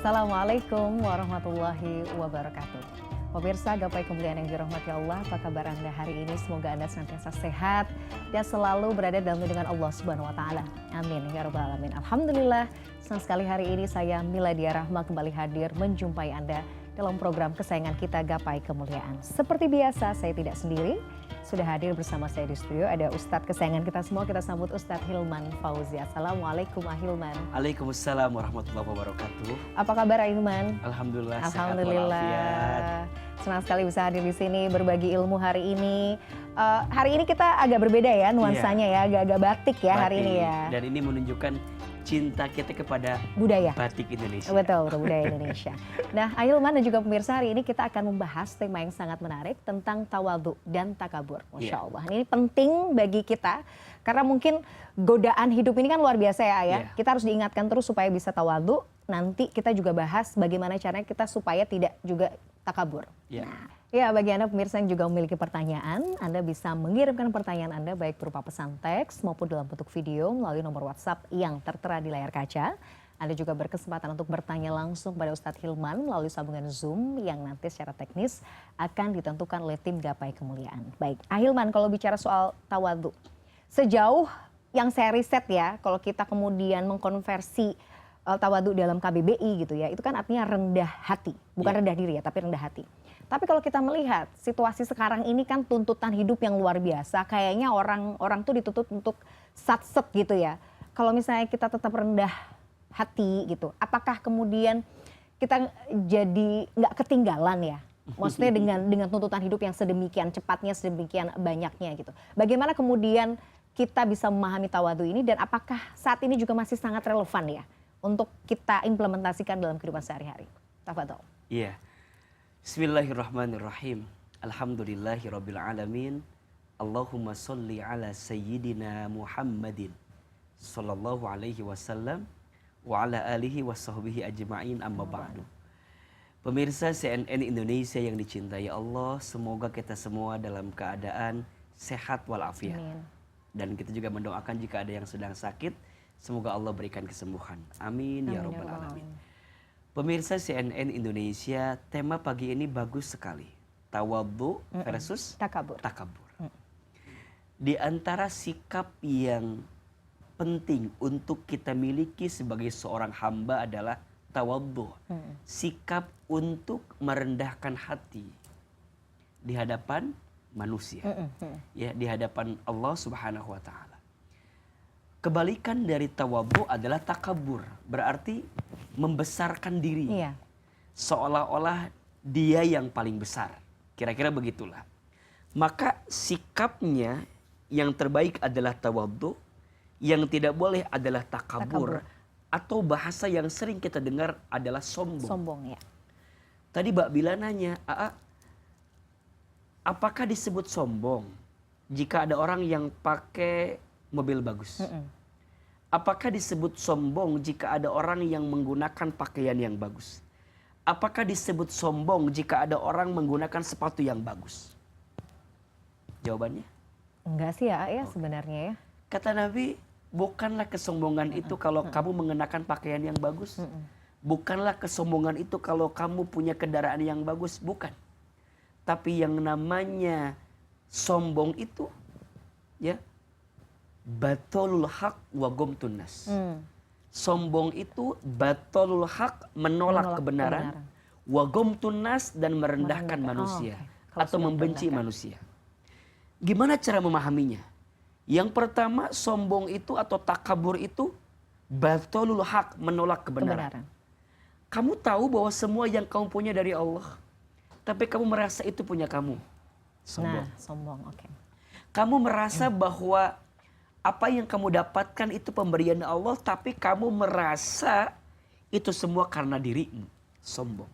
Assalamualaikum warahmatullahi wabarakatuh. Pemirsa Gapai Kemuliaan yang dirahmati Allah, apa kabar Anda hari ini? Semoga Anda senantiasa sehat dan selalu berada dalam lindungan Allah Subhanahu wa taala. Amin ya rabbal alamin. Alhamdulillah, senang sekali hari ini saya Miladia Rahma kembali hadir menjumpai Anda dalam program kesayangan kita Gapai Kemuliaan. Seperti biasa, saya tidak sendiri. Sudah hadir bersama saya di studio ada Ustadz kesayangan kita semua. Kita sambut Ustadz Hilman Fauzi. Assalamualaikum Ahilman. Waalaikumsalam warahmatullahi wabarakatuh. Apa kabar Ahilman? Alhamdulillah. Alhamdulillah. Sehat Senang sekali bisa hadir di sini berbagi ilmu hari ini. Hari ini kita agak berbeda ya nuansanya ya, agak-agak batik ya batik. hari ini ya. Dan ini menunjukkan cinta kita kepada Budaya. batik Indonesia. Betul, budaya Indonesia. Nah, Ahilman dan juga pemirsa, hari ini kita akan membahas tema yang sangat menarik tentang tawadhu dan takabur. Masya Allah. Ini penting bagi kita karena mungkin godaan hidup ini kan luar biasa ya. Kita harus diingatkan terus supaya bisa tawadhu. Nanti kita juga bahas bagaimana caranya kita supaya tidak juga takabur. Nah, ya, bagi Anda pemirsa yang juga memiliki pertanyaan, Anda bisa mengirimkan pertanyaan Anda baik berupa pesan teks maupun dalam bentuk video melalui nomor WhatsApp yang tertera di layar kaca. Anda juga berkesempatan untuk bertanya langsung pada Ustadz Hilman melalui sambungan Zoom yang nanti secara teknis akan ditentukan oleh tim Gapai Kemuliaan. Baik, Ahilman, kalau bicara soal tawadhu, sejauh yang saya riset ya, kalau kita kemudian mengkonversi tawadhu dalam KBBI gitu ya, itu kan artinya rendah hati, bukan rendah diri ya, tapi rendah hati. Tapi kalau kita melihat situasi sekarang ini kan tuntutan hidup yang luar biasa, kayaknya orang tuh dituntut untuk satset gitu ya. Kalau misalnya kita tetap rendah hati gitu, apakah kemudian kita jadi nggak ketinggalan ya? Maksudnya dengan tuntutan hidup yang sedemikian cepatnya, sedemikian banyaknya gitu. Bagaimana kemudian kita bisa memahami tawadhu ini dan apakah saat ini juga masih sangat relevan ya untuk kita implementasikan dalam kehidupan sehari-hari? Tafadhol. Iya. Bismillahirrahmanirrahim. Alhamdulillahirabbil alamin. Allahumma sholli ala sayyidina Muhammadin sallallahu alaihi wasallam wa ala alihi washabbihi ajma'in, amma ba'du. Pemirsa CNN Indonesia yang dicintai Allah, semoga kita semua dalam keadaan sehat walafiat. Amin. Dan kita juga mendoakan jika ada yang sedang sakit, semoga Allah berikan kesembuhan. Amin ya rabbal alamin. Pemirsa CNN Indonesia, tema pagi ini bagus sekali. Tawadhu versus takabur. Di antara sikap yang penting untuk kita miliki sebagai seorang hamba adalah tawadhu. Sikap untuk merendahkan hati di hadapan manusia. Ya, di hadapan Allah Subhanahu wa taala. Kebalikan dari tawadhu adalah takabur, berarti membesarkan diri. Seolah-olah dia yang paling besar. Kira-kira begitulah. Maka sikapnya yang terbaik adalah tawadhu, yang tidak boleh adalah takabur. Atau bahasa yang sering kita dengar adalah sombong. Sombong ya. Tadi Mbak Bila nanya, apakah disebut sombong jika ada orang yang pakai mobil bagus? Apakah disebut sombong jika ada orang yang menggunakan pakaian yang bagus? Apakah disebut sombong jika ada orang menggunakan sepatu yang bagus? Jawabannya? Enggak sih ya, sebenarnya ya. Kata Nabi, bukanlah kesombongan itu kalau kamu mengenakan pakaian yang bagus. Bukanlah kesombongan itu kalau kamu punya kendaraan yang bagus. Bukan. Tapi yang namanya sombong itu, ya, batolul haq wa gomtun nas. Sombong itu batolul haq, menolak kebenaran, wa gomtun nas, dan merendahkan manusia. Atau membenci manusia. Gimana cara memahaminya? Yang pertama, sombong itu atau takabur itu batolul haq, menolak kebenaran. Kamu tahu bahwa semua yang kamu punya dari Allah, tapi kamu merasa itu punya kamu. Sombong. Nah, sombong, oke. Kamu merasa bahwa apa yang kamu dapatkan itu pemberian Allah, tapi kamu merasa itu semua karena dirimu. Sombong.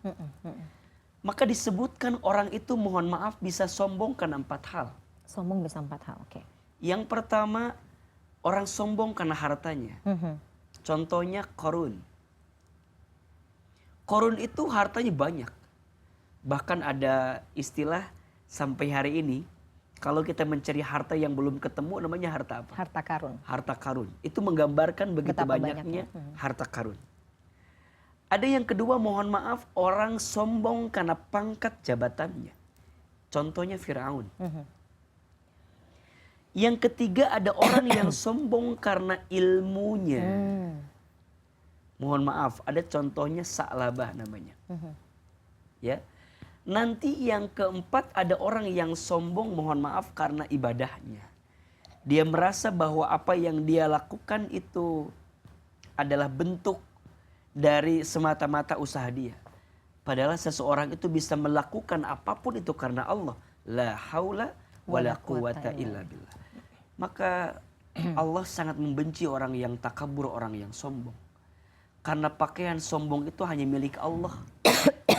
Maka disebutkan orang itu, mohon maaf, bisa sombong karena 4 hal. Sombong bisa 4 hal, oke. Yang pertama, orang sombong karena hartanya. Contohnya Qarun. Qarun itu hartanya banyak. Bahkan ada istilah sampai hari ini, kalau kita mencari harta yang belum ketemu, namanya harta apa? Harta karun. Harta karun. Itu menggambarkan begitu Betapa banyaknya harta karun. Ada yang kedua, mohon maaf, orang sombong karena pangkat jabatannya. Contohnya Firaun. Yang ketiga, ada orang yang sombong karena ilmunya. Mohon maaf, ada contohnya Sa'labah namanya. Ya. Nanti yang keempat, ada orang yang sombong, mohon maaf, karena ibadahnya. Dia merasa bahwa apa yang dia lakukan itu adalah bentuk dari semata-mata usaha dia. Padahal seseorang itu bisa melakukan apapun itu karena Allah. La haula wala quwata illa billah. Maka Allah sangat membenci orang yang takabur, orang yang sombong. Karena pakaian sombong itu hanya milik Allah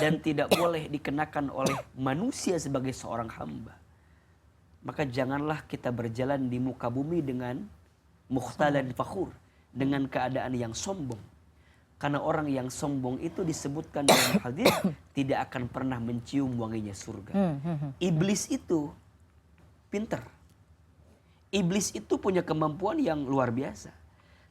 dan tidak boleh dikenakan oleh manusia sebagai seorang hamba. Maka janganlah kita berjalan di muka bumi dengan mukhtalan fakhur, dengan keadaan yang sombong. Karena orang yang sombong itu disebutkan dalam hadis tidak akan pernah mencium wanginya surga. Iblis itu pinter. Iblis itu punya kemampuan yang luar biasa.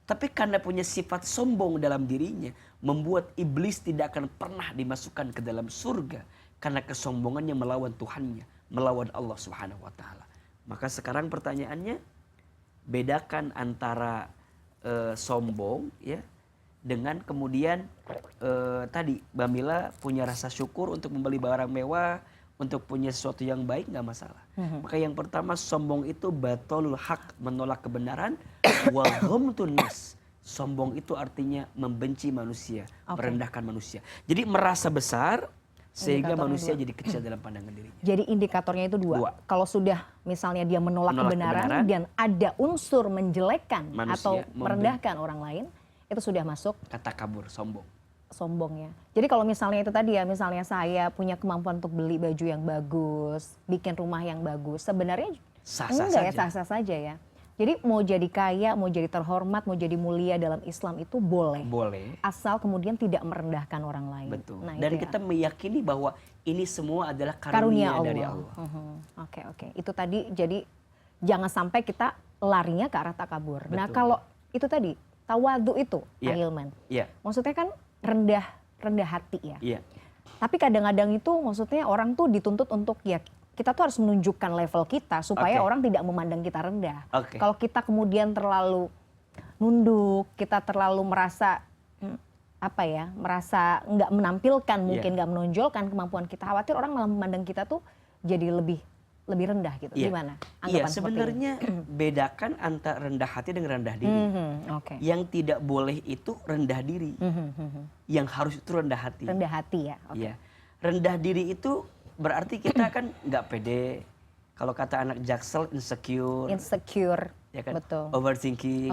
Tapi karena punya sifat sombong dalam dirinya, membuat iblis tidak akan pernah dimasukkan ke dalam surga. Karena kesombongannya melawan Tuhannya, melawan Allah Subhanahu wa ta'ala. Maka sekarang pertanyaannya, bedakan antara sombong ya dengan kemudian tadi Mbak Mila punya rasa syukur untuk membeli barang mewah, untuk punya sesuatu yang baik, nggak masalah. Maka yang pertama, sombong itu batolul haq, menolak kebenaran, wa ghamtun nas. Sombong itu artinya membenci manusia, merendahkan manusia. Jadi merasa besar sehingga manusia jadi kecil dalam pandangan dirinya. Jadi indikatornya itu dua. Kalau sudah misalnya dia menolak kebenaran dan ada unsur menjelekkan manusia, atau merendahkan orang lain, itu sudah masuk kata kabur, sombong. Sombongnya. Jadi kalau misalnya itu tadi ya, misalnya saya punya kemampuan untuk beli baju yang bagus, bikin rumah yang bagus, sebenarnya sah-sah saja ya. Jadi mau jadi kaya, mau jadi terhormat, mau jadi mulia dalam Islam itu boleh. Boleh. Asal kemudian tidak merendahkan orang lain. Betul. Nah, dan kita meyakini bahwa ini semua adalah karunia dari Allah. Oke. Itu tadi, jadi jangan sampai kita larinya ke arah takabur. Betul. Nah kalau itu tadi, tawadu itu, Ahilman. Maksudnya kan rendah hati ya. Tapi kadang-kadang itu maksudnya orang tuh dituntut untuk ya kita tuh harus menunjukkan level kita supaya orang tidak memandang kita rendah. Kalau kita kemudian terlalu nunduk, kita terlalu merasa merasa nggak menampilkan, mungkin nggak menonjolkan kemampuan kita, khawatir orang malah memandang kita tuh jadi lebih rendah gitu. Gimana? Iya, sebenarnya bedakan antara rendah hati dengan rendah diri. Yang tidak boleh itu rendah diri. Yang harus itu rendah hati. Rendah hati ya. Rendah diri itu berarti kita kan nggak pede. Kalau kata anak Jaksel, insecure. Ya kan? Betul. Overthinking.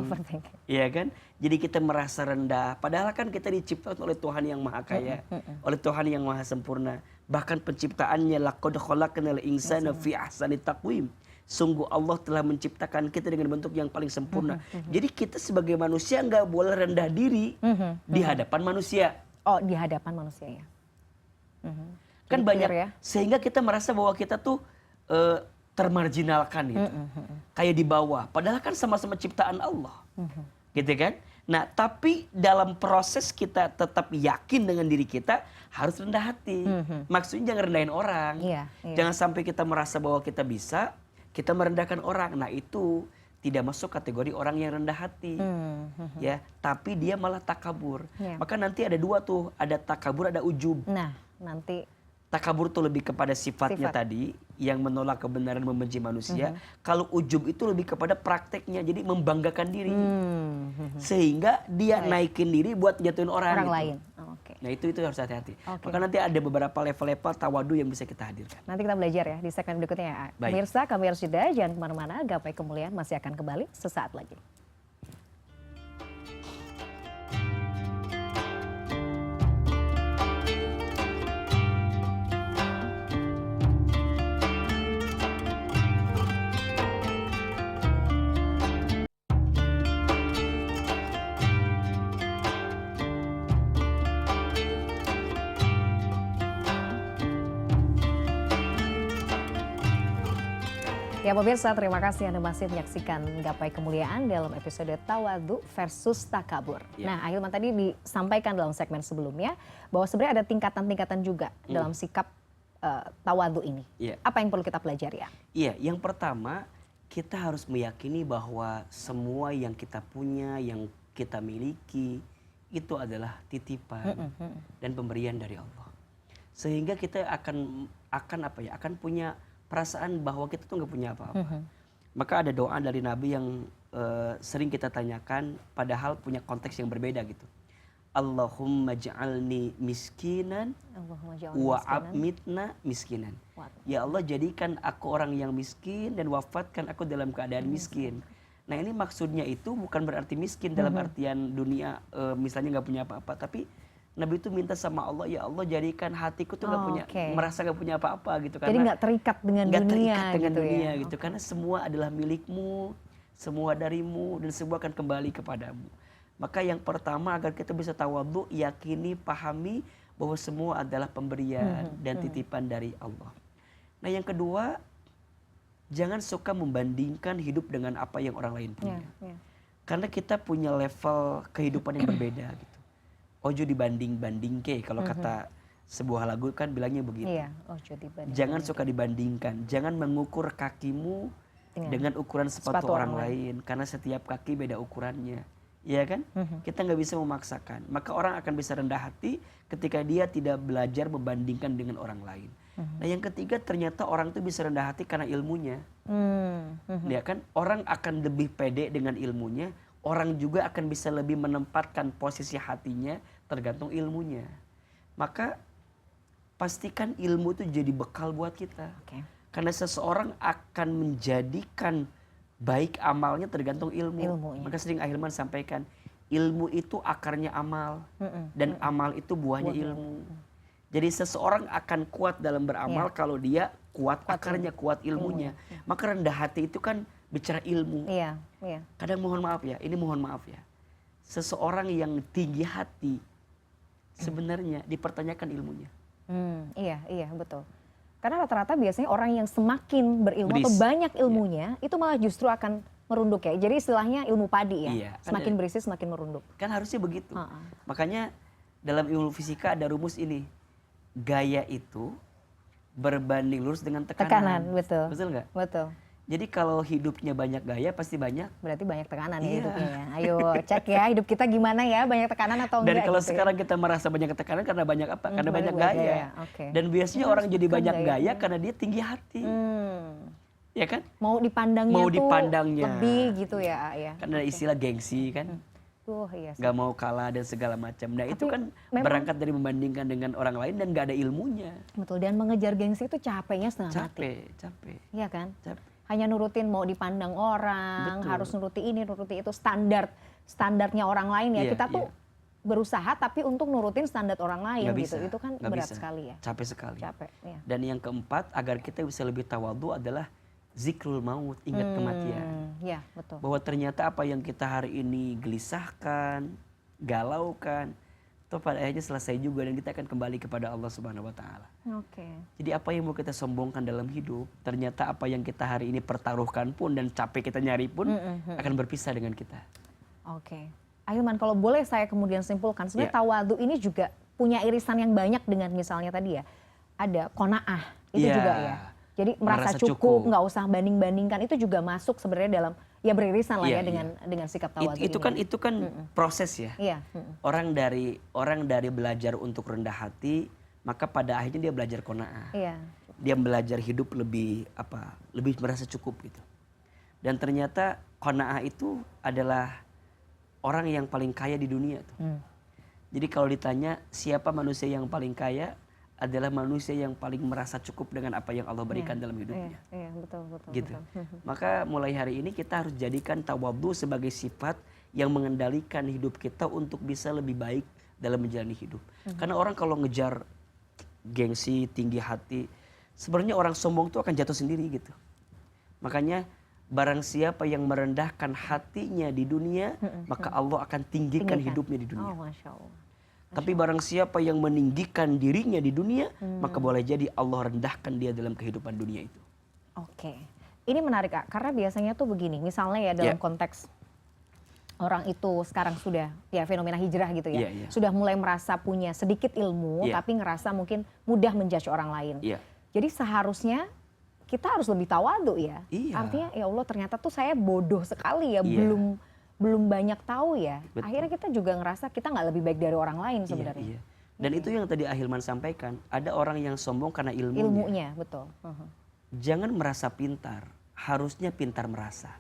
Iya kan? Jadi kita merasa rendah. Padahal kan kita diciptakan oleh Tuhan yang Maha Kaya, oleh Tuhan yang Maha Sempurna. Bahkan penciptaannya laqad khalaqnal insana fi ahsani taqwim. Sungguh Allah telah menciptakan kita dengan bentuk yang paling sempurna. Jadi kita sebagai manusia nggak boleh rendah diri di hadapan manusia. Oh, di hadapan manusia ya. Kan banyak ya? Sehingga kita merasa bahwa kita tuh termarginalkan gitu. Kayak di bawah. Padahal kan sama-sama ciptaan Allah. Gitu kan? Nah, tapi dalam proses kita tetap yakin dengan diri kita, harus rendah hati. Maksudnya jangan rendahin orang. Jangan sampai kita merasa bahwa kita bisa, kita merendahkan orang. Nah, itu tidak masuk kategori orang yang rendah hati. Ya, tapi dia malah takabur. Maka nanti ada dua tuh, ada takabur, ada ujub. Nah, nanti takabur itu lebih kepada sifatnya tadi, yang menolak kebenaran, membenci manusia. Kalau ujub itu lebih kepada prakteknya, jadi membanggakan diri. Sehingga dia naikin diri buat jatuhin orang gitu. Lain. Nah itu harus hati-hati. Maka nanti ada beberapa level-level tawadu yang bisa kita hadirkan. Nanti kita belajar ya di segmen berikutnya ya. Pemirsa, kami harus jeda, jangan kemana-mana. Gapai Kemuliaan masih akan kembali sesaat lagi. Ya pemirsa, terima kasih Anda masih menyaksikan Gapai Kemuliaan dalam episode Tawadhu versus Takabur. Ya. Nah, Ahilman tadi disampaikan dalam segmen sebelumnya bahwa sebenarnya ada tingkatan-tingkatan juga dalam sikap tawadhu ini. Ya. Apa yang perlu kita pelajari ya? Iya, yang pertama kita harus meyakini bahwa semua yang kita punya, yang kita miliki itu adalah titipan dan pemberian dari Allah. Sehingga kita akan punya perasaan bahwa kita tuh nggak punya apa-apa. Maka ada doa dari Nabi yang sering kita tanyakan, padahal punya konteks yang berbeda gitu. Allahumma ja'alni miskinan wa amitna miskinan. Ya Allah, jadikan aku orang yang miskin dan wafatkan aku dalam keadaan miskin. Nah ini maksudnya itu bukan berarti miskin dalam artian dunia misalnya nggak punya apa-apa, tapi Nabi itu minta sama Allah, ya Allah jadikan hatiku tuh nggak punya, merasa nggak punya apa-apa gitu. Jadi nggak terikat dengan nggak dunia, terikat dengan gitu dunia ya? gitu. Karena semua adalah milikmu, semua darimu, dan semua akan kembali kepadamu. Maka yang pertama agar kita bisa tawadhu, yakini, pahami bahwa semua adalah pemberian dan titipan dari Allah. Nah yang kedua, jangan suka membandingkan hidup dengan apa yang orang lain punya. Karena kita punya level kehidupan yang berbeda gitu. Ojo dibanding-banding ke, kalau kata sebuah lagu kan bilangnya begitu. Iya, ojo dibanding. Jangan suka dibandingkan, jangan mengukur kakimu dengan ukuran sepatu orang lain, karena setiap kaki beda ukurannya. Iya kan? Kita nggak bisa memaksakan. Maka orang akan bisa rendah hati ketika dia tidak belajar membandingkan dengan orang lain. Nah yang ketiga, ternyata orang itu bisa rendah hati karena ilmunya. Ya kan? Orang akan lebih pede dengan ilmunya. Orang juga akan bisa lebih menempatkan posisi hatinya tergantung ilmunya. Maka pastikan ilmu itu jadi bekal buat kita. Karena seseorang akan menjadikan baik amalnya tergantung ilmunya. Maka sering Ahilman sampaikan, ilmu itu akarnya amal, dan amal itu buahnya ilmu. Jadi seseorang akan kuat dalam beramal kalau dia kuat akarnya, kuat ilmunya. Maka rendah hati itu kan bicara ilmu. Kadang mohon maaf ya, ini mohon maaf ya, seseorang yang tinggi hati sebenarnya dipertanyakan ilmunya. Iya betul. Karena rata-rata biasanya orang yang semakin berilmu atau banyak ilmunya itu malah justru akan merunduk ya. Jadi istilahnya ilmu padi ya. Semakin berisi semakin merunduk. Kan harusnya begitu. Makanya dalam ilmu fisika ada rumus ini. Gaya itu berbanding lurus dengan tekanan. Betul. Betul nggak? Betul. Jadi kalau hidupnya banyak gaya pasti banyak. Berarti banyak tekanan ya hidupnya ya. Ayo cek ya hidup kita gimana ya, banyak tekanan atau enggak. Dan kalau gitu sekarang kita merasa banyak tekanan karena banyak apa? Karena banyak gaya. Dan biasanya orang jadi banyak gaya karena dia tinggi hati. Ya kan? Mau dipandangnya lebih gitu ya. Karena istilah gengsi kan. Gak mau kalah dan segala macam. Nah itu kan berangkat dari membandingkan dengan orang lain dan gak ada ilmunya. Betul, dan mengejar gengsi itu capeknya setengah mati. Capek. Iya kan? Capek. Hanya nurutin mau dipandang orang, harus nuruti ini, nuruti itu, standarnya orang lain ya. Kita tuh berusaha tapi untuk nurutin standar orang lain gitu. Itu kan berat sekali ya. Capek sekali. Ya. Dan yang keempat, agar kita bisa lebih tawadhu adalah zikrul maut, ingat kematian. Ya, betul. Bahwa ternyata apa yang kita hari ini gelisahkan, galaukan, itu pada akhirnya selesai juga dan kita akan kembali kepada Allah Subhanahu wa taala. Jadi apa yang mau kita sombongkan dalam hidup, ternyata apa yang kita hari ini pertaruhkan pun dan capek kita nyari pun akan berpisah dengan kita. Ahilman, kalau boleh saya kemudian simpulkan, sebenarnya tawadhu ini juga punya irisan yang banyak dengan misalnya tadi ya, ada qanaah itu juga ya. Jadi merasa cukup, nggak usah banding-bandingkan, itu juga masuk sebenarnya dalam ya beririsan lah ya dengan sikap tawadhu ini. Itu kan proses ya. Orang dari belajar untuk rendah hati, maka pada akhirnya dia belajar qanaah. Dia belajar hidup lebih merasa cukup gitu. Dan ternyata qanaah itu adalah orang yang paling kaya di dunia tuh. Jadi kalau ditanya siapa manusia yang paling kaya, adalah manusia yang paling merasa cukup dengan apa yang Allah berikan dalam hidupnya. Betul. Gitu. Maka mulai hari ini kita harus jadikan tawadhu sebagai sifat yang mengendalikan hidup kita untuk bisa lebih baik dalam menjalani hidup. Karena orang kalau ngejar gengsi, tinggi hati, sebenarnya orang sombong itu akan jatuh sendiri gitu. Makanya barang siapa yang merendahkan hatinya di dunia, maka Allah akan tinggikan hidupnya di dunia. Masya Allah. Tapi barang siapa yang meninggikan dirinya di dunia, maka boleh jadi Allah rendahkan dia dalam kehidupan dunia itu. Ini menarik Kak, karena biasanya tuh begini, misalnya ya dalam konteks orang itu sekarang sudah ya fenomena hijrah gitu ya, sudah mulai merasa punya sedikit ilmu, tapi ngerasa mungkin mudah menjudge orang lain. Jadi seharusnya kita harus lebih tawadhu ya. Artinya ya Allah ternyata tuh saya bodoh sekali ya, belum banyak tahu ya. Betul. Akhirnya kita juga ngerasa kita nggak lebih baik dari orang lain sebenarnya. Dan itu yang tadi Ahilman sampaikan, ada orang yang sombong karena ilmunya. Ilmunya, betul. Jangan merasa pintar, harusnya pintar merasa.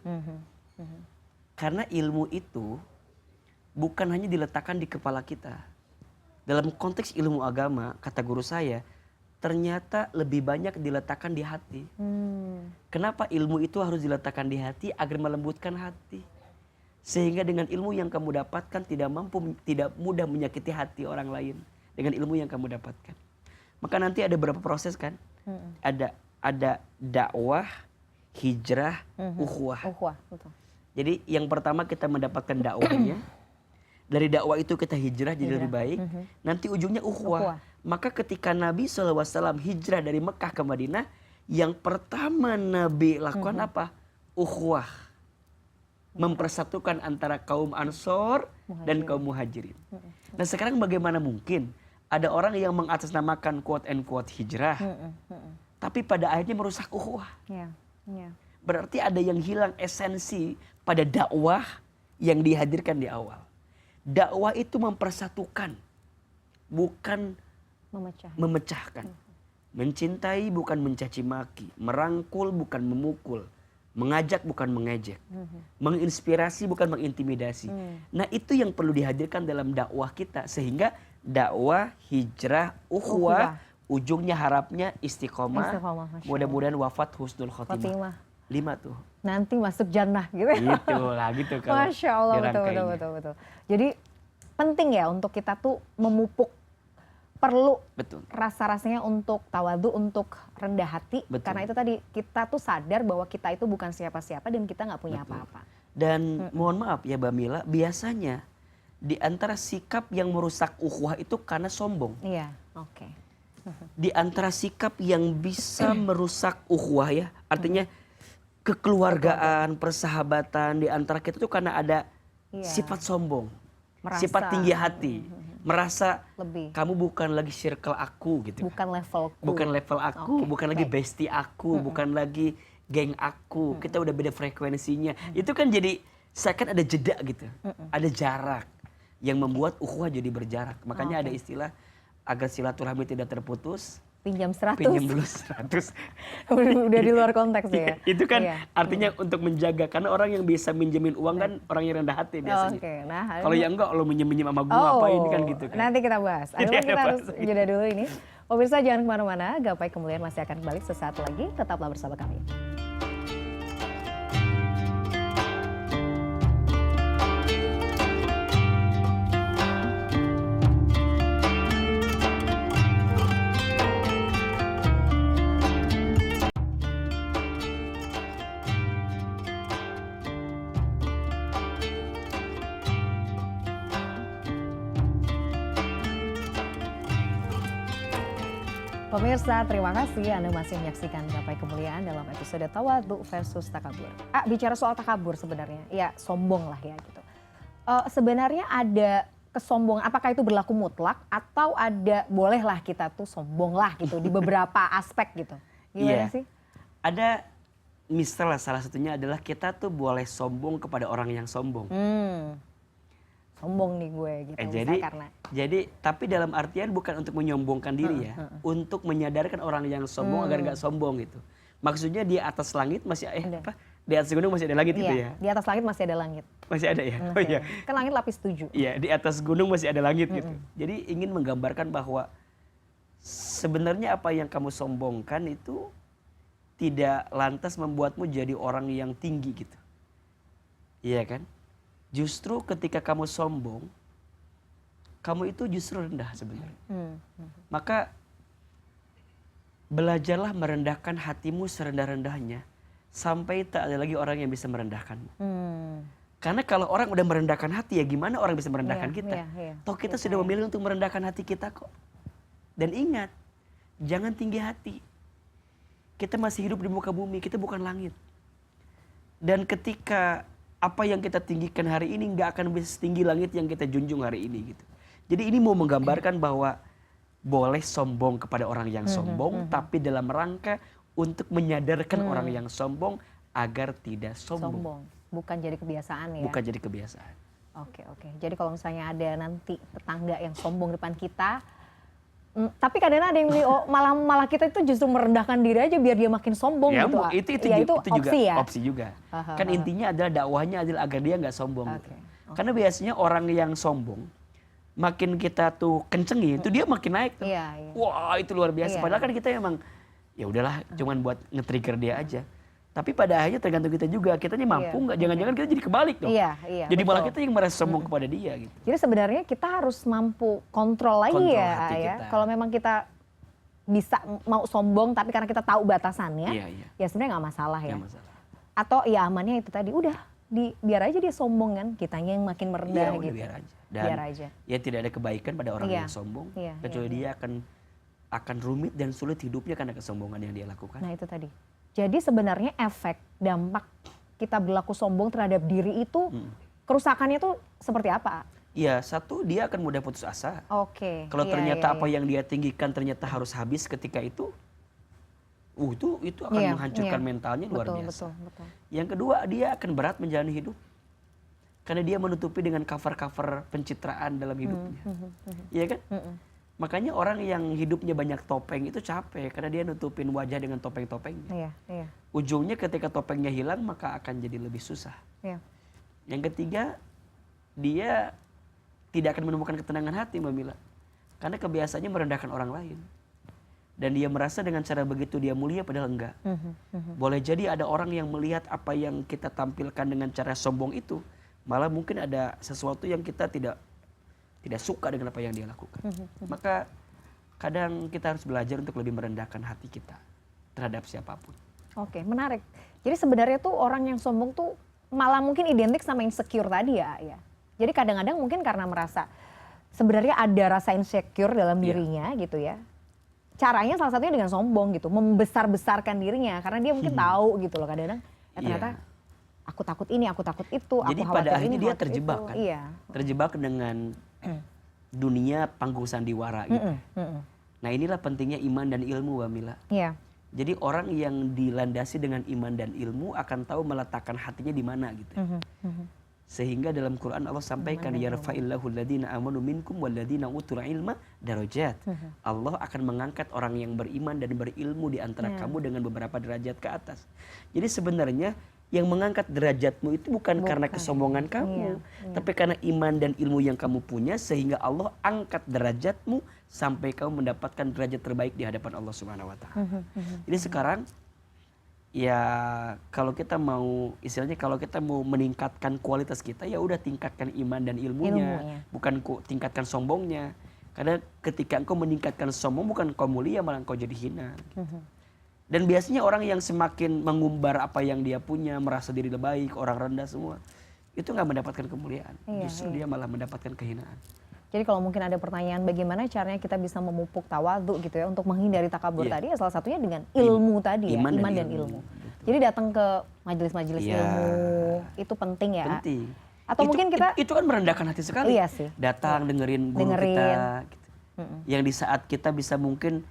Karena ilmu itu bukan hanya diletakkan di kepala kita. Dalam konteks ilmu agama, kata guru saya, ternyata lebih banyak diletakkan di hati. Kenapa ilmu itu harus diletakkan di hati? Agar melembutkan hati. Sehingga dengan ilmu yang kamu dapatkan tidak mudah menyakiti hati orang lain. Dengan ilmu yang kamu dapatkan. Maka nanti ada beberapa proses kan? Ada dakwah, hijrah, ukhuwah. Betul. Jadi yang pertama kita mendapatkan dakwahnya. Dari dakwah itu kita hijrah jadi lebih baik. Nanti ujungnya ukhuwah. Maka ketika Nabi SAW hijrah dari Mekah ke Madinah, yang pertama Nabi lakukan apa? Ukhuwah. Mempersatukan antara kaum Ansor dan kaum Muhajirin. Nah sekarang bagaimana mungkin ada orang yang mengatasnamakan quote and quote hijrah, tapi pada akhirnya merusak ukhuwah. Berarti ada yang hilang esensi pada dakwah yang dihadirkan di awal. Dakwah itu mempersatukan, bukan memecahkan. Mencintai bukan mencaci maki, merangkul bukan memukul, mengajak bukan mengejek, menginspirasi bukan mengintimidasi. Nah itu yang perlu dihadirkan dalam dakwah kita, sehingga dakwah, hijrah, ukhuwah, ujungnya harapnya istiqomah. Mudah-mudahan wafat husnul khotimah. 5 tuh. Nanti masuk jannah gitu. Gitu kalau Masya Allah, betul. Jadi penting ya untuk kita tuh memupuk, perlu rasa-rasanya untuk tawadhu, untuk rendah hati. Karena itu tadi kita tuh sadar bahwa kita itu bukan siapa-siapa dan kita nggak punya apa-apa. Dan mohon maaf ya Mbak Mila, biasanya di antara sikap yang merusak ukhuwah itu karena sombong. Di antara sikap yang bisa merusak ukhuwah ya, artinya kekeluargaan, persahabatan di antara kita itu karena ada sifat sombong, sifat tinggi hati, merasa kamu bukan lagi circle aku gitu, bukan levelku, bukan lagi bestie aku, bukan lagi geng aku, kita udah beda frekuensinya. Itu kan jadi seakan ada jeda gitu, ada jarak yang membuat ukhuwah jadi berjarak. Makanya ada istilah agar silaturahmi tidak terputus, pinjam dulu 100. Udah di luar konteks ya. Itu kan artinya untuk menjaga, karena orang yang bisa minjemin uang kan orang yang rendah hati biasanya. Kalau yang enggak, lo minjem sama gue ngapain kan gitu kan. Nanti kita bahas. Kita harus jeda dulu ini. Pemirsa jangan kemana-mana, Gapai Kemuliaan masih akan kembali sesaat lagi. Tetaplah bersama kami. Pemirsa, terima kasih Anda masih menyaksikan Gapai Kemuliaan dalam episode Tawadhu versus Takabur. Bicara soal takabur sebenarnya, ya sombong lah ya gitu. Sebenarnya ada kesombongan, apakah itu berlaku mutlak atau ada bolehlah kita tuh sombong lah gitu di beberapa aspek gitu. Gimana sih? Ada misalnya salah satunya adalah kita tuh boleh sombong kepada orang yang sombong. Sombong nih gue gitu. Jadi tapi dalam artian bukan untuk menyombongkan diri ya, untuk menyadarkan orang yang sombong agar nggak sombong gitu. Maksudnya di atas langit masih di atas gunung masih ada langit gitu ya. Di atas langit masih ada langit. Masih ada ya. Kan langit lapis 7. Iya, di atas gunung masih ada langit gitu. Jadi ingin menggambarkan bahwa sebenarnya apa yang kamu sombongkan itu tidak lantas membuatmu jadi orang yang tinggi gitu. Iya kan? Justru ketika kamu sombong, kamu itu justru rendah sebenarnya. Maka belajarlah merendahkan hatimu serendah-rendahnya sampai tak ada lagi orang yang bisa merendahkanmu. Karena kalau orang udah merendahkan hati, ya gimana orang bisa merendahkan kita? Toh kita sudah memilih untuk merendahkan hati kita kok. Dan ingat, jangan tinggi hati. Kita masih hidup di muka bumi, kita bukan langit. Dan ketika apa yang kita tinggikan hari ini nggak akan bisa setinggi langit yang kita junjung hari ini gitu. Jadi ini mau menggambarkan bahwa boleh sombong kepada orang yang sombong, tapi dalam rangka untuk menyadarkan orang yang sombong agar tidak sombong. Bukan jadi kebiasaan ya. Bukan jadi kebiasaan. Oke. Jadi kalau misalnya ada nanti tetangga yang sombong depan kita, tapi kadang ada yang malah kita itu justru merendahkan diri aja biar dia makin sombong ya, gitu. Itu juga opsi ya. Opsi juga. Kan intinya adalah dakwahnya adalah agar dia nggak sombong. Okay. Karena biasanya orang yang sombong makin kita tuh kencengin, itu dia makin naik tuh. Iya. Wah, itu luar biasa. Padahal kan kita emang ya udahlah, cuman buat nge-trigger dia aja. Tapi pada akhirnya tergantung kita juga, kitanya mampu nggak? Jangan-jangan kita jadi kebalik dong. Iya, jadi malah kita yang merasa sombong kepada dia gitu. Jadi sebenarnya kita harus mampu kontrol lagi ya. Kalau memang kita bisa mau sombong tapi karena kita tahu batasannya, ya sebenarnya nggak masalah ya. Atau ya amannya itu tadi udah biar aja dia sombong kan, kitanya yang makin merendah gitu. Biar aja. Dan biar aja. Ya tidak ada kebaikan pada orang yang sombong, kecuali dia akan rumit dan sulit hidupnya karena kesombongan yang dia lakukan. Nah itu tadi. Jadi sebenarnya efek dampak kita berlaku sombong terhadap diri itu kerusakannya tuh seperti apa? Iya, satu dia akan mudah putus asa. Oke. Kalau ternyata apa yang dia tinggikan ternyata harus habis ketika itu akan menghancurkan mentalnya luar biasa. Betul. Yang kedua dia akan berat menjalani hidup. Karena dia menutupi dengan cover-cover pencitraan dalam hidupnya. Iya kan? Makanya orang yang hidupnya banyak topeng itu capek karena dia nutupin wajah dengan topeng-topengnya. Iya. Ujungnya ketika topengnya hilang maka akan jadi lebih susah. Iya. Yang ketiga, dia tidak akan menemukan ketenangan hati, Mbak Mila. Karena kebiasaannya merendahkan orang lain. Dan dia merasa dengan cara begitu dia mulia padahal enggak. Boleh jadi ada orang yang melihat apa yang kita tampilkan dengan cara sombong itu, malah mungkin ada sesuatu yang kita tidak suka dengan apa yang dia lakukan. Maka kadang kita harus belajar untuk lebih merendahkan hati kita terhadap siapapun. Oke, menarik. Jadi sebenarnya tuh orang yang sombong tuh malah mungkin identik sama insecure tadi ya. Jadi kadang-kadang mungkin karena merasa sebenarnya ada rasa insecure dalam dirinya gitu ya. Caranya salah satunya dengan sombong gitu, membesar-besarkan dirinya karena dia mungkin tahu gitu loh kadang-kadang ternyata aku takut ini, aku takut itu, jadi aku pada khawatir akhirnya ini, dia terjebak kan. Terjebak dengan dunia panggung sandiwara gitu. Nah inilah pentingnya iman dan ilmu, Wamila. Iya. Jadi orang yang dilandasi dengan iman dan ilmu akan tahu meletakkan hatinya di mana gitu. Sehingga dalam Quran Allah sampaikan yarfa'illahu alladhina amanu minkum walladhina utul ilma darajat. Allah akan mengangkat orang yang beriman dan berilmu di antara kamu dengan beberapa derajat ke atas. Jadi sebenarnya yang mengangkat derajatmu itu bukan karena kesombongan kamu, tapi karena iman dan ilmu yang kamu punya sehingga Allah angkat derajatmu sampai kamu mendapatkan derajat terbaik di hadapan Allah Subhanahu wa taala. Jadi sekarang ya kalau kita mau istilahnya kalau kita mau meningkatkan kualitas kita ya udah tingkatkan iman dan ilmunya. Bukan tingkatkan sombongnya. Karena ketika engkau meningkatkan sombong bukan engkau mulia malah engkau jadi hina. Dan biasanya orang yang semakin mengumbar apa yang dia punya, merasa diri lebih baik, orang rendah semua, itu nggak mendapatkan kemuliaan. Justru dia malah mendapatkan kehinaan. Jadi kalau mungkin ada pertanyaan bagaimana caranya kita bisa memupuk tawadhu gitu ya untuk menghindari takabur tadi ya salah satunya dengan ilmu tadi ya, iman dan ilmu. Jadi datang ke majelis-majelis ilmu itu penting ya. Penting. Atau mungkin kita itu kan merendahkan hati sekali. Iya sih. Datang dengerin guru kita gitu. Yang di saat kita bisa mungkin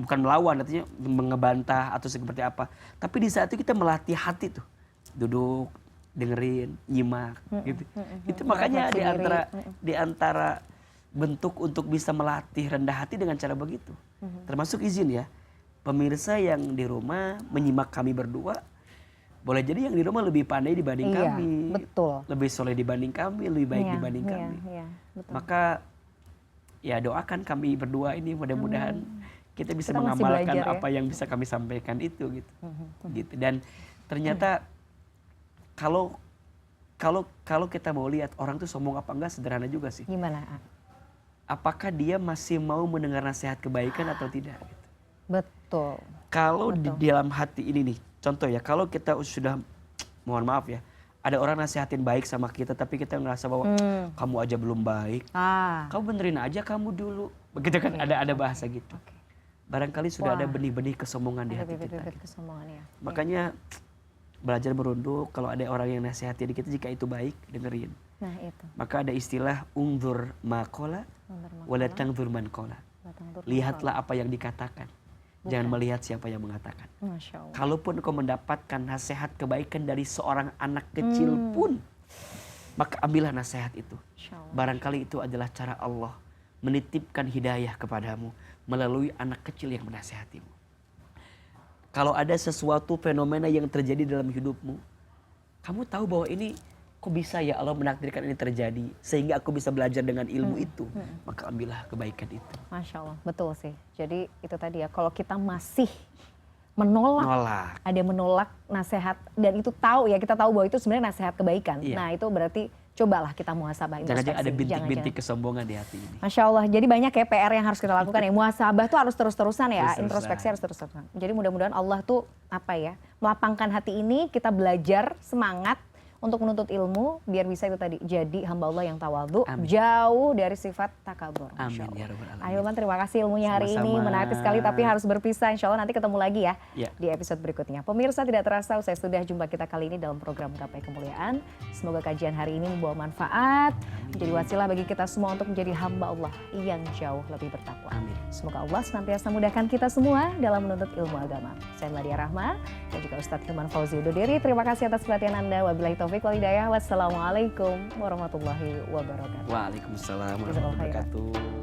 bukan melawan, artinya mengebantah atau seperti apa. Tapi di saat itu kita melatih hati tuh. Duduk, dengerin, nyimak gitu. Itu makanya di antara bentuk untuk bisa melatih rendah hati dengan cara begitu. Termasuk izin ya. Pemirsa yang di rumah menyimak kami berdua, boleh jadi yang di rumah lebih pandai dibanding kami. Betul. Lebih soleh dibanding kami, lebih baik dibanding kami. Betul. Maka ya doakan kami berdua ini mudah-mudahan kita bisa mengamalkan apa yang bisa kami sampaikan itu gitu. Gitu. Dan ternyata kalau kita mau lihat orang tuh sombong apa enggak sederhana juga sih. Gimana? Apakah dia masih mau mendengar nasihat kebaikan atau tidak gitu. Betul. Kalau di dalam hati ini nih, contoh ya, kalau kita sudah mohon maaf ya, ada orang nasihatin baik sama kita tapi kita ngerasa bahwa kamu aja belum baik. Kamu benerin aja kamu dulu. Begitu kan ada bahasa gitu. Barangkali sudah ada benih-benih kesombongan di hati kita. Gitu. Makanya belajar merunduk. Kalau ada orang yang nasihatin kita, jika itu baik, dengerin. Nah itu. Maka ada istilah ungdur maqala wala tangdur man qala. Lihatlah apa yang dikatakan. Jangan melihat siapa yang mengatakan. Masya Allah. Kalaupun kau mendapatkan nasihat kebaikan dari seorang anak kecil pun, maka ambillah nasihat itu. Barangkali itu adalah cara Allah menitipkan hidayah kepadamu melalui anak kecil yang menasihatimu. Kalau ada sesuatu fenomena yang terjadi dalam hidupmu, kamu tahu bahwa ini kok bisa ya Allah menakdirkan ini terjadi sehingga aku bisa belajar dengan ilmu itu, maka ambillah kebaikan itu. Masya Allah, betul sih. Jadi itu tadi ya, kalau kita masih menolak, ada menolak nasihat dan itu tahu ya, kita tahu bahwa itu sebenarnya nasihat kebaikan. Iya. Nah itu berarti cobalah kita muhasabah, introspeksi. Jangan ada bintik-bintik kesombongan di hati ini. Masya Allah, jadi banyak ya PR yang harus kita lakukan ya. Muhasabah tuh harus terus-terusan ya, Terus-terusan. introspeksi harus terus-terusan. Jadi mudah-mudahan Allah tuh melapangkan hati ini, kita belajar semangat untuk menuntut ilmu biar bisa itu tadi jadi hamba Allah yang tawadhu, jauh dari sifat takabur. Amin ya rabbal alamin. Ahilman, terima kasih ilmunya hari ini, Sama-sama. menarik sekali, tapi harus berpisah. Insya Allah nanti ketemu lagi ya Ya. di episode berikutnya. Pemirsa, tidak terasa usai sudah jumpa kita kali ini dalam program Gapai Kemuliaan. Semoga kajian hari ini membawa manfaat, menjadi wasilah bagi kita semua untuk menjadi hamba Allah yang jauh lebih bertakwa. Amin. Semoga Allah senantiasa mudahkan kita semua dalam menuntut ilmu agama. Saya Meladia Rahma dan juga Ustadz Hilman Fauzi undur diri. Terima kasih atas perhatian Anda. Wabillahi taufiq wal hidayah. Wassalamualaikum warahmatullahi wabarakatuh. Waalaikumsalam warahmatullahi wabarakatuh.